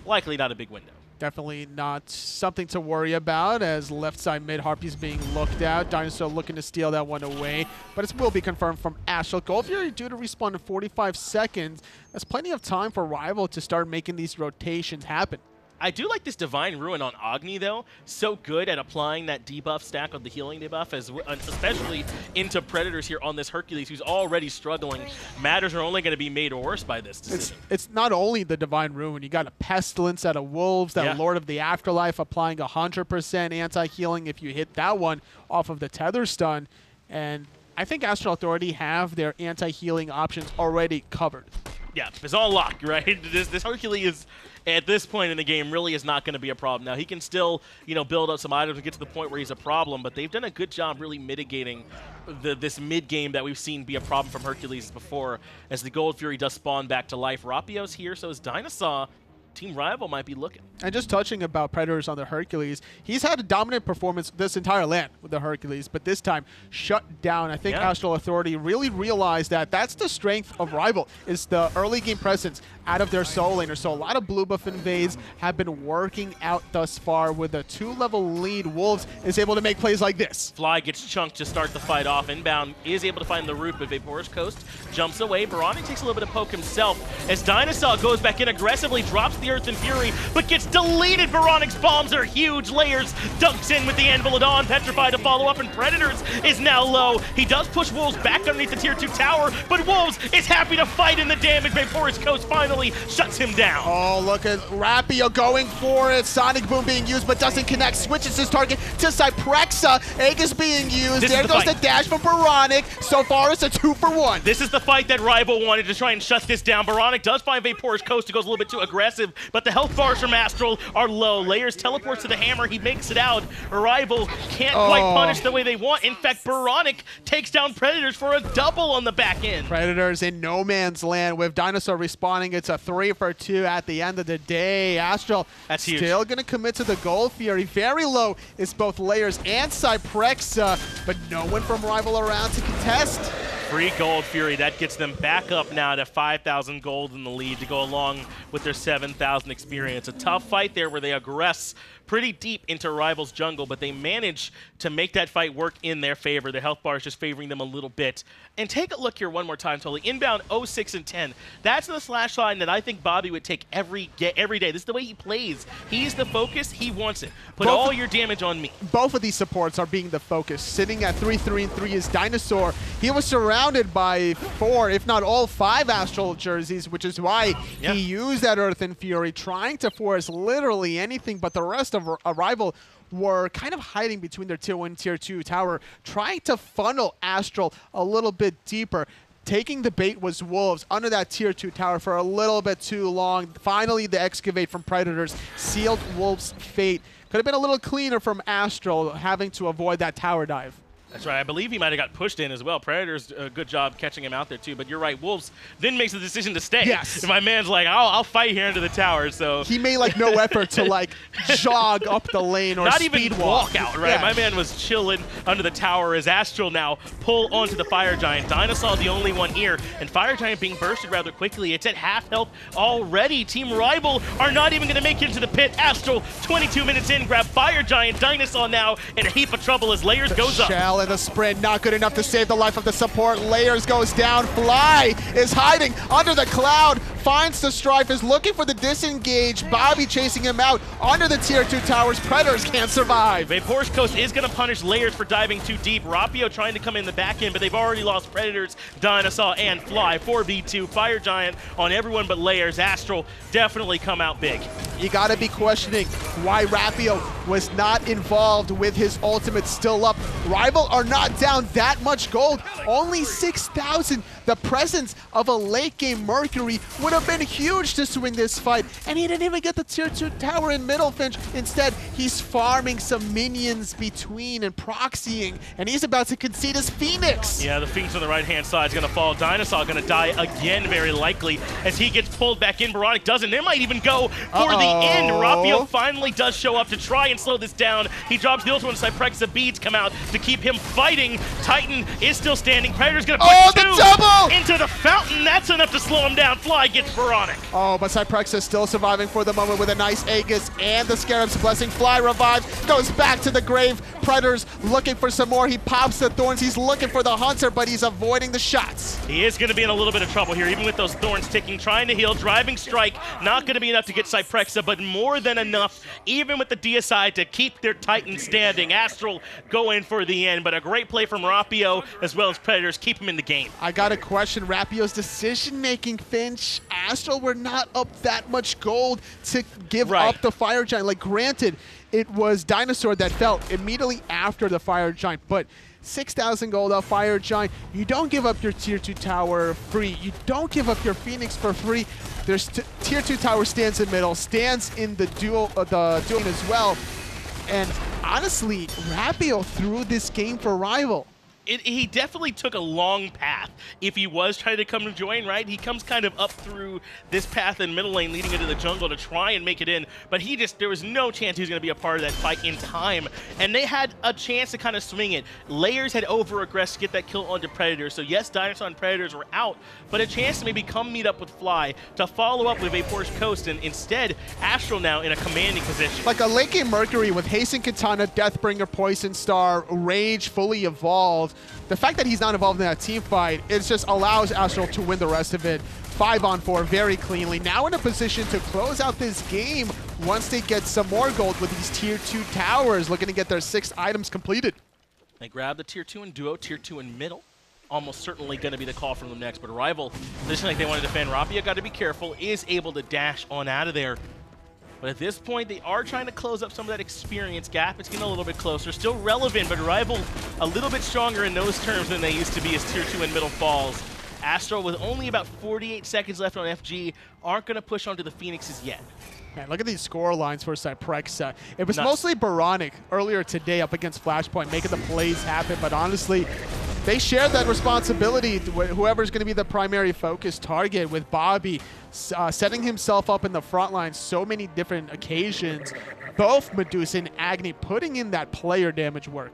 likely not a big window. Definitely not something to worry about as left side mid Harpy's being looked at. DineOhSaw looking to steal that one away, but it will be confirmed from Astral. Gold Fury due to respawn in 45 seconds. That's plenty of time for RvL to start making these rotations happen. I do like this Divine Ruin on Agni, though. So good at applying that debuff stack of the healing debuff, especially into Predators here on this Hercules, who's already struggling. Matters are only going to be made worse by this decision. It's not only the Divine Ruin. You got a Pestilence out of Wolves, that Lord of the Afterlife applying 100% anti-healing if you hit that one off of the Tether Stun. And I think AstralAuthority have their anti-healing options already covered. Yeah, it's all locked, right? This Hercules, at this point in the game, really is not going to be a problem. Now, he can still, build up some items and get to the point where he's a problem, but they've done a good job really mitigating this mid-game that we've seen be a problem from Hercules before, as the Gold Fury does spawn back to life. Rapio's here, so is DineOhSaw. Team RvL might be looking. And just touching about Predators on the Hercules, he's had a dominant performance this entire LAN with the Hercules, but this time shut down. I think AstralAuthority really realized that that's the strength of RvL, is the early game presence out of their solo laner. So a lot of blue buff invades have been working out thus far. With a 2-level lead, Wolves is able to make plays like this. Fly gets chunked to start the fight off. Inbound is able to find the root, but Vaporous Coast jumps away. oBoronic takes a little bit of poke himself as DineOhSaw goes back in aggressively, drops the Earth and Fury, but gets deleted. oBoronic's bombs are huge. Layers dunks in with the Anvil of Dawn. Petrify to follow up, and Predators is now low. He does push Wolves back underneath the tier 2 tower, but Wolves is happy to fight in the damage. Vaporous Coast finally shuts him down. Oh, look at Rapio going for it. Sonic Boom being used, but doesn't connect. Switches his target to Cyprexa. Egg is being used. There goes the dash from oBoronic. So far, it's a 2-for-1. This is the fight that RvL wanted to try and shut this down. oBoronic does find Vaporous Coast. It goes a little bit too aggressive, but the health bars from Astral are low. Layers teleports to the hammer. He makes it out. RvL can't quite punish the way they want. In fact, oBoronic takes down Predators for a double on the back end. Predators in no man's land with DineOhSaw respawning. It's a 3-for-2 at the end of the day. Astral still going to commit to the Gold Fury. Very low is both Layers and Cyprexa, but no one from RvL around to contest. Free Gold Fury, that gets them back up now to 5,000 gold in the lead to go along with their 7,000 experience. A tough fight there where they aggress pretty deep into RvL's jungle, but they manage to make that fight work in their favor. The health bar is just favoring them a little bit. And take a look here one more time, Tully. Inbound 06 and 10. That's the slash line that I think Bobby would take every day. This is the way he plays. He's the focus. He wants it. Put all your damage on me. Both of these supports are being the focus. Sitting at 3-3-3 is DineOhSaw. He was surrounded by 4, if not all 5 Astral jerseys, which is why he used that Earth and Fury, trying to force literally anything, but the rest of RvL were kind of hiding between their tier 1 and tier 2 tower, trying to funnel Astral a little bit deeper. Taking the bait was Wolves under that tier 2 tower for a little bit too long. Finally, the excavate from Predators sealed Wolves' fate. Could have been a little cleaner from Astral, having to avoid that tower dive. That's right. I believe he might have got pushed in as well. Predators, a good job catching him out there too. But you're right. Wolves then makes the decision to stay. Yes. And my man's like, I'll fight here into the tower. So he made like no effort to jog up the lane or not speed even walk out. Right. Yeah. My man was chilling under the tower as Astral now pull onto the Fire Giant. DineOhSaw the only one here, and Fire Giant being bursted rather quickly. It's at half health already. Team RvL are not even going to make it into the pit. Astral 22 minutes in, grab Fire Giant. DineOhSaw now in a heap of trouble as Layers goes up. Shell in the sprint, not good enough to save the life of the support. Layers goes down. Fly is hiding under the cloud. finds the Strife, is looking for the disengage. Bobby chasing him out under the tier 2 towers. Predators can't survive. Vapor's Coast is going to punish Layers for diving too deep. Rapio trying to come in the back end, but they've already lost Predators, DineOhSaw, and Fly. 4v2, Fire Giant on everyone but Layers. Astral definitely come out big. You gotta be questioning why Rapio was not involved with his ultimate still up. RvL are not down that much gold, only 6,000. The presence of a late game Mercury would have been huge to swing this fight, and he didn't even get the tier 2 tower in middle Finch. Instead, he's farming some minions between and proxying, and he's about to concede his Phoenix. Yeah, the Phoenix on the right-hand side is going to fall. DineOhSaw going to die again, very likely, as he gets pulled back in. Boronic doesn't. They might even go for the end. Rapio finally does show up to try and slow this down. He drops the ultimate. Cyprexa beads come out to keep him fighting. Titan is still standing. Predator's going to put the two double! into the fountain. That's enough to slow him down. Fly gets Boronic. Oh, but Cyprexa is still surviving for the moment with a nice Aegis and the Scarab's Blessing. Fly revives, goes back to the grave. Predators looking for some more. He pops the thorns. He's looking for the Hunter, but he's avoiding the shots. He is going to be in a little bit of trouble here, even with those thorns ticking. Trying to heal, driving strike. Not going to be enough to get Cyprexa, but more than enough, even with the DSI, to keep their Titan standing. Astral going for the end, but a great play from Rapio as well as Predators keep him in the game. I got to question Rapio's decision-making, Finch. Astral were not up that much gold to give up the Fire Giant. Like, granted, it was Dinosaur that fell immediately after the Fire Giant, but 6,000 gold off Fire Giant. You don't give up your tier 2 tower free. You don't give up your Phoenix for free. There's tier 2 tower stands in middle, stands in the duel as well. And honestly, Rapio threw this game for RvL. He definitely took a long path if he was trying to come to join, right? He comes kind of up through this path in middle lane leading into the jungle to try and make it in, but there was no chance he was going to be a part of that fight in time, and they had a chance to kind of swing it. Layers had over-aggressed to get that kill onto Predators, so yes, DineOhSaw and Predators were out, but a chance to maybe come meet up with Fly to follow up with Vapor's Coast, and instead, Astral now in a commanding position. Like a late game Mercury with Hasten Katana, Deathbringer, Poison Star, Rage fully evolved. The fact that he's not involved in that team fight, it just allows Astral to win the rest of it. 5-on-4 very cleanly. Now in a position to close out this game once they get some more gold with these tier 2 towers, looking to get their 6 items completed. They grab the tier 2 in duo, tier 2 in middle. Almost certainly going to be the call from them next, but RvL, position like they want to defend. Rapio got to be careful, is able to dash on out of there. But at this point, they are trying to close up some of that experience gap. It's getting a little bit closer. Still relevant, but RvL a little bit stronger in those terms than they used to be as tier 2 in middle falls. Astral, with only about 48 seconds left on FG, aren't going to push onto the Phoenixes yet. Man, look at these score lines for Cyprexa. It was mostly Boronic earlier today up against Flashpoint, making the plays happen, but honestly, they share that responsibility, whoever's going to be the primary focus target, with Bobby setting himself up in the front line so many different occasions. Both Medusa and Agni putting in that player damage work.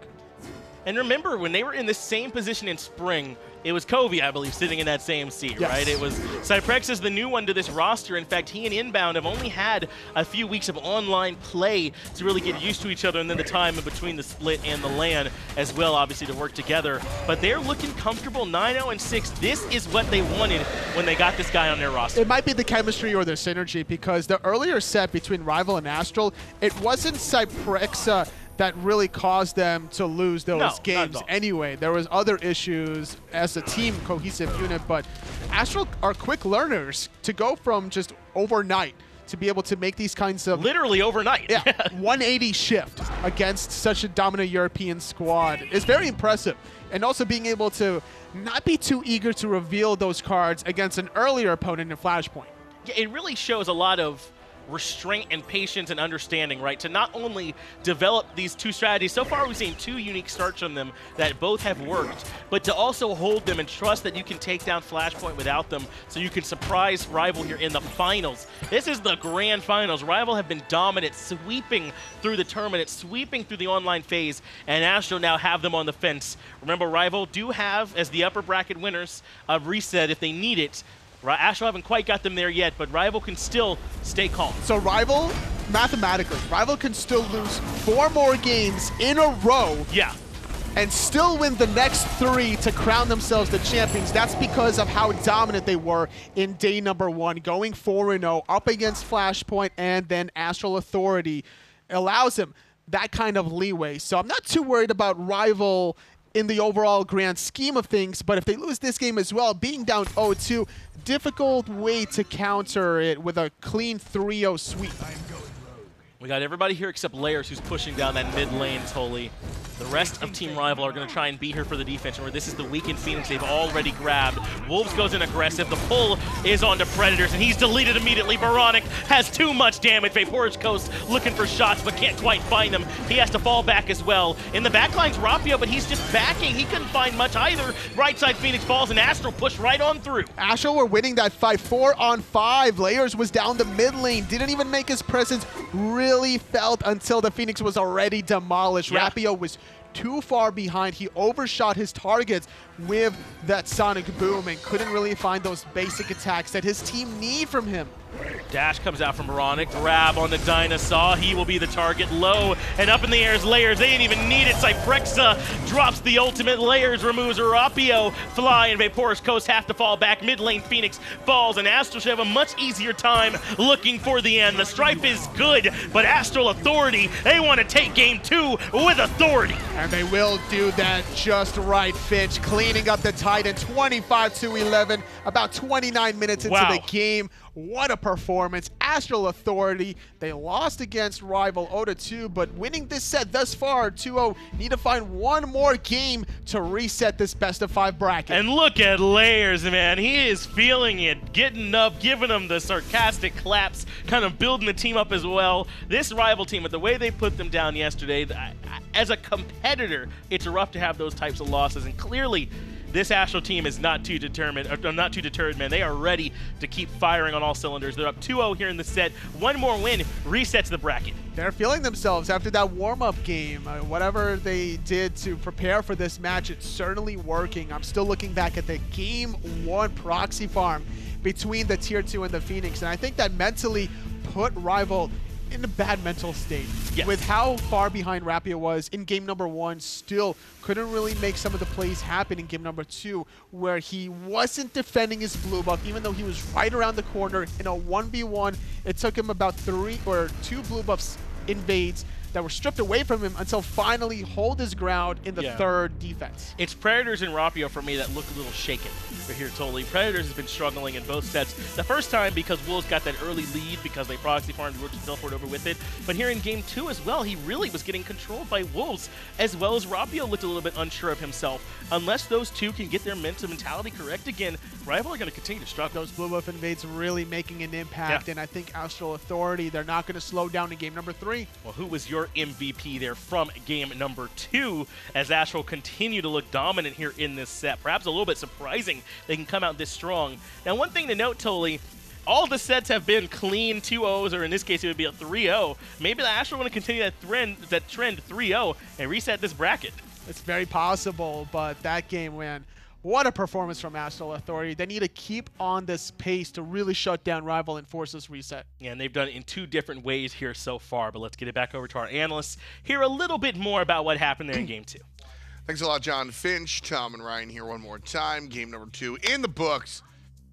And remember, when they were in the same position in spring, it was Covey, I believe, sitting in that same seat, right? It was Cyprexa's the new one to this roster. In fact, he and Inbound have only had a few weeks of online play to really get used to each other, and then the time in between the split and the LAN as well, obviously, to work together. But they're looking comfortable, 9-0-6. This is what they wanted when they got this guy on their roster. It might be the chemistry or the synergy, because the earlier set between RvL and Astral, it wasn't Cyprexa that really caused them to lose those games anyway. There was other issues as a team, cohesive unit, but Astral are quick learners to go from just overnight to be able to make these kinds of... Literally overnight. Yeah, 180 shift against such a dominant European squad is very impressive. And also being able to not be too eager to reveal those cards against an earlier opponent in Flashpoint. Yeah, it really shows a lot of restraint and patience and understanding, right? To not only develop these two strategies, so far we've seen 2 unique starts from them that both have worked, but to also hold them and trust that you can take down Flashpoint without them, so you can surprise RvL here in the finals. This is the grand finals. RvL have been dominant, sweeping through the tournament, sweeping through the online phase, and Astral now have them on the fence. Remember, RvL do have, as the upper bracket winners, a reset if they need it. Astral haven't quite got them there yet, but RvL can still stay calm. So RvL, mathematically, RvL can still lose 4 more games in a row. Yeah. and still win the next 3 to crown themselves the champions. That's because of how dominant they were in day number 1, going 4-0 up against Flashpoint, and then AstralAuthority allows him that kind of leeway. So I'm not too worried about RvL in the overall grand scheme of things, but if they lose this game as well, being down 0-2, difficult way to counter it with a clean 3-0 sweep. We got everybody here except Layers, who's pushing down that mid lane, Totally. The rest of Team RvL are going to try and be here for the defense, where this is the weakened Phoenix they've already grabbed. Wolves goes in aggressive. The pull is on to Predators, and he's deleted immediately. oBoronic has too much damage. Vapor's Coast looking for shots, but can't quite find them. He has to fall back as well. In the backline's Rapio, but he's just backing. He couldn't find much either. Right side Phoenix falls, and Astral pushed right on through. Astral were winning that fight 4-on-5. Layers was down the mid lane. Didn't even make his presence really felt until the Phoenix was already demolished. Yeah. Rapio was too far behind. He overshot his targets with that sonic boom and couldn't really find those basic attacks that his team need from him. Dash comes out from oBoronic. Grab on the DineOhSaw. He will be the target. Low and up in the air is Layers. They didn't even need it. Cyprexa drops the ultimate. Layers removes RvL Fly, and Vapor's Coast have to fall back. Mid lane Phoenix falls, and Astral should have a much easier time looking for the end. The strife is good, but AstralAuthority, they want to take game 2 with authority. And they will do that just right. Finch cleaning up the Titan 25-11, about 29 minutes into the game. What a performance. AstralAuthority, they lost against RvL 0-2, but winning this set thus far, 2-0, need to find one more game to reset this best-of-5 bracket. And look at Layers, man. He is feeling it, getting up, giving them the sarcastic claps, kind of building the team up as well. This RvL team, with the way they put them down yesterday, as a competitor, it's rough to have those types of losses, and clearly this Astral team is not too deterred, man. They are ready to keep firing on all cylinders. They're up 2-0 here in the set. One more win resets the bracket. They're feeling themselves after that warm-up game. Whatever they did to prepare for this match, it's certainly working. I'm still looking back at the Game 1 proxy farm between the Tier 2 and the Phoenix, and I think that mentally put RvL in a bad mental state. Yes. With how far behind Rapio was in game number 1, still couldn't really make some of the plays happen in game number 2, where he wasn't defending his blue buff, even though he was right around the corner in a 1v1. It took him about 2 blue buffs invades that were stripped away from him until finally hold his ground in the third defense. It's Predators and Rapio for me that look a little shaken. We're here totally. Predators has been struggling in both sets. The first time because Wolves got that early lead because they proxy farmed and worked to teleport over with it. But here in game 2 as well, he really was getting controlled by Wolves, as well as Rapio looked a little bit unsure of himself. Unless those two can get their mentality correct again, RvL are going to continue to struggle. Those blue buff invades really making an impact, and I think AstralAuthority, they're not going to slow down in game number 3. Well, who was your MVP there from game number 2 as Astral continue to look dominant here in this set? Perhaps a little bit surprising they can come out this strong. Now, one thing to note, Totally, all the sets have been clean 2-0s, or in this case, it would be a 3-0. Maybe the Astral want to continue that trend 3-0 and reset this bracket. It's very possible, but that game, man, what a performance from AstralAuthority. They need to keep on this pace to really shut down RvL and force this reset. Yeah, and they've done it in 2 different ways here so far, but let's get it back over to our analysts. Hear a little bit more about what happened there in game 2. Thanks a lot, John Finch. Tom and Ryan here one more time. Game number 2 in the books.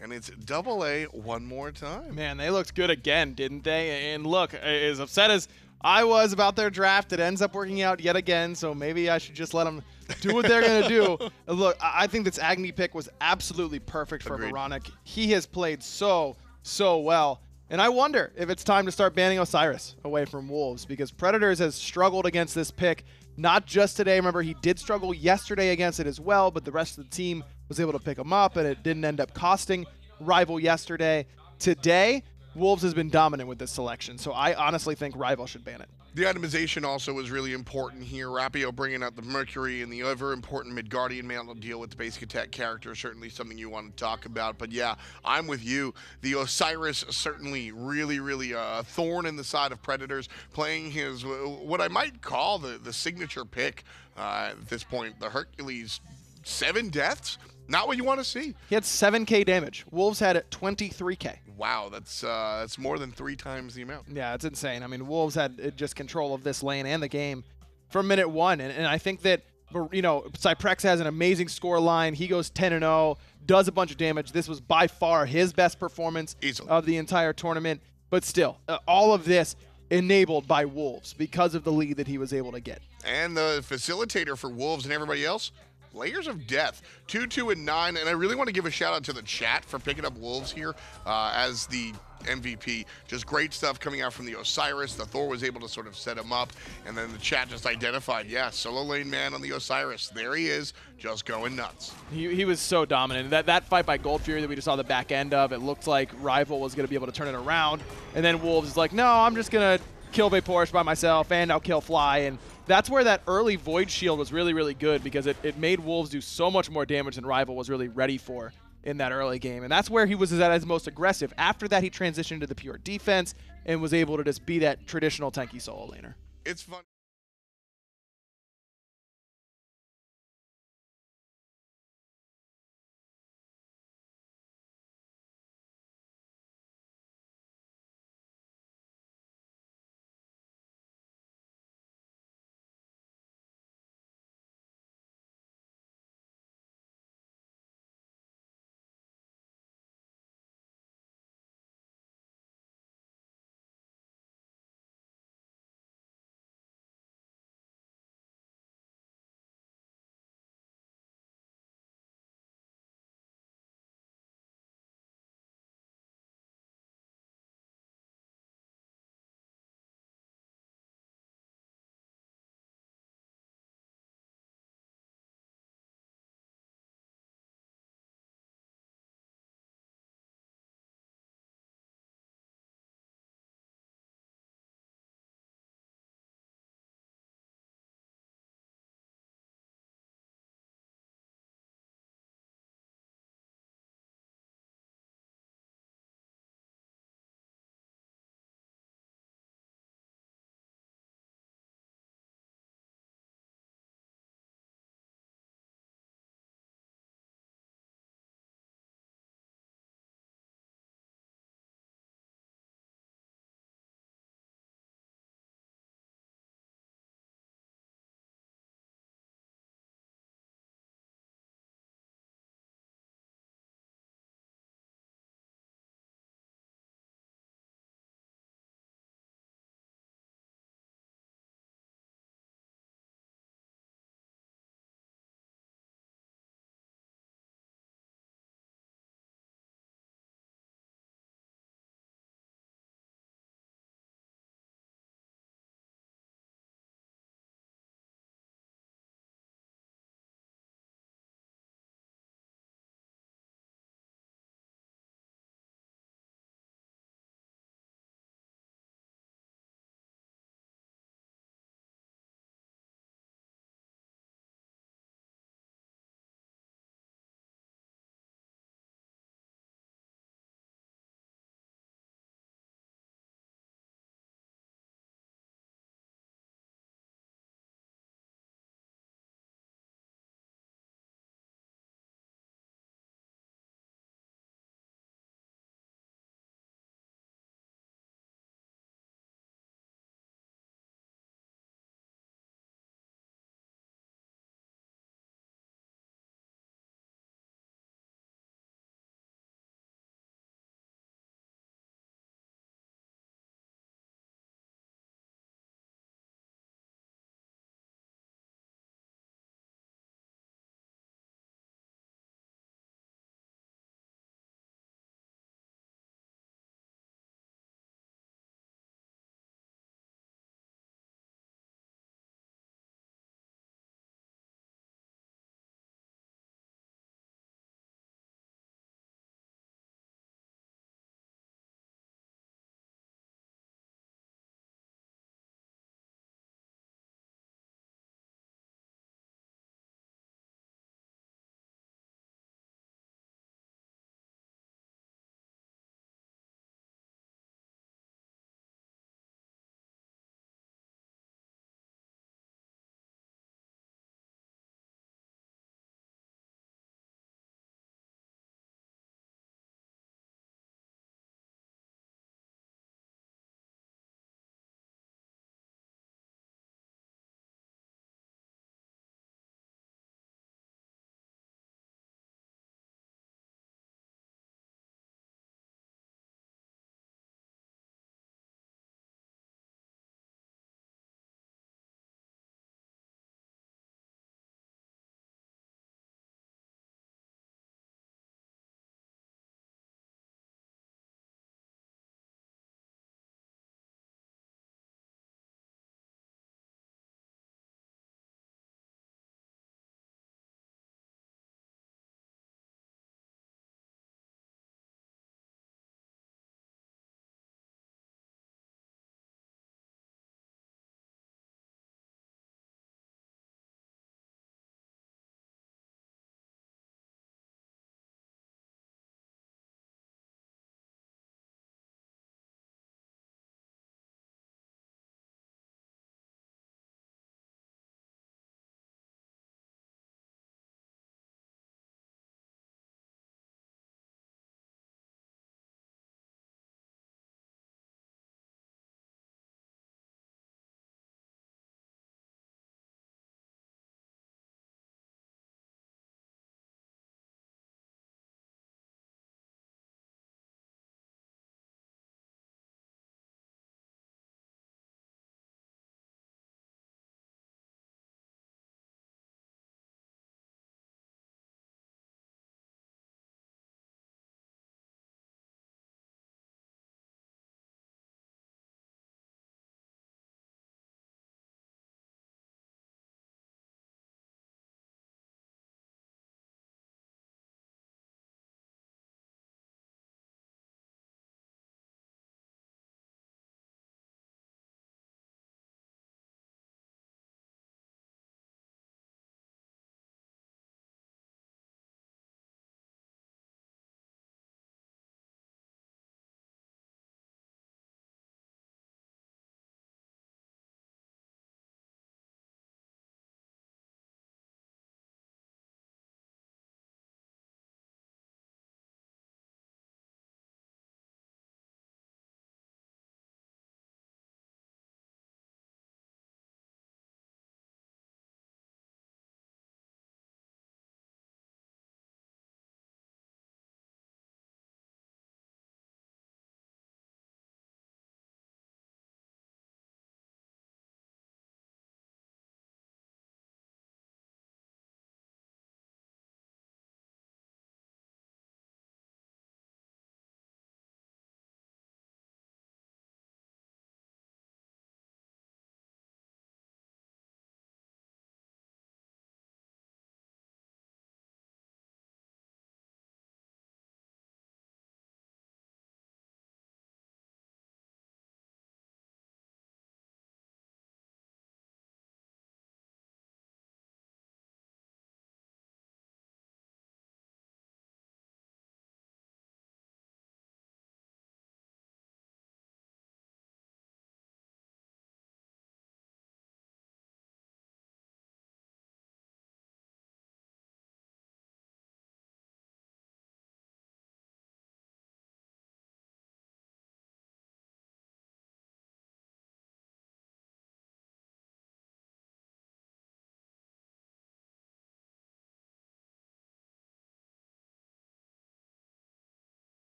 And it's AA one more time. Man, they looked good again, didn't they? And look, as upset as I was about their draft, it ends up working out yet again, so maybe I should just let them do what they're going to do. Look, I think this Agni pick was absolutely perfect for oBoronic. He has played so well. And I wonder if it's time to start banning Osiris away from Wolves, because Predators has struggled against this pick, not just today. Remember, he did struggle yesterday against it as well, but the rest of the team was able to pick him up, and it didn't end up costing RvL yesterday. Today, Wolves has been dominant with this selection, so I honestly think RvL should ban it. The itemization also was really important here. Rapio bringing out the Mercury and the ever important Midgardian Mantle to deal with the basic attack character, certainly something you want to talk about. But yeah, I'm with you. The Osiris certainly really a thorn in the side of Predators, playing his, what I might call the signature pick at this point, the Hercules 7 deaths. Not what you want to see. He had 7k damage. Wolves had 23k. Wow, that's more than 3 times the amount. Yeah, it's insane. I mean, Wolves had just control of this lane and the game from minute 1, and I think that But, you know, Cyprexa has an amazing score line. He goes 10-0, does a bunch of damage. This was by far his best performance Easily. of the entire tournament. But still, all of this enabled by Wolves because of the lead that he was able to get. And the facilitator for Wolves and everybody else, Layers of Death, 2-2 and 9. And I really want to give a shout out to the chat for picking up Wolves here as the MVP. Just great stuff coming out from the Osiris. The Thor was able to sort of set him up, and then the chat just identified, yeah, solo lane man on the Osiris. There he is, just going nuts. He was so dominant. That fight by Gold Fury that we just saw the back end of, it looked like RvL was going to be able to turn it around. And then Wolves is like, no, I'm just going to kill Vaporish by myself, and I'll kill Fly. And that's where that early Void Shield was really, really good, because it made Wolves do so much more damage than RvL was really ready for in that early game. And that's where he was at his most aggressive. After that, he transitioned to the pure defense and was able to just be that traditional tanky solo laner. It's fun.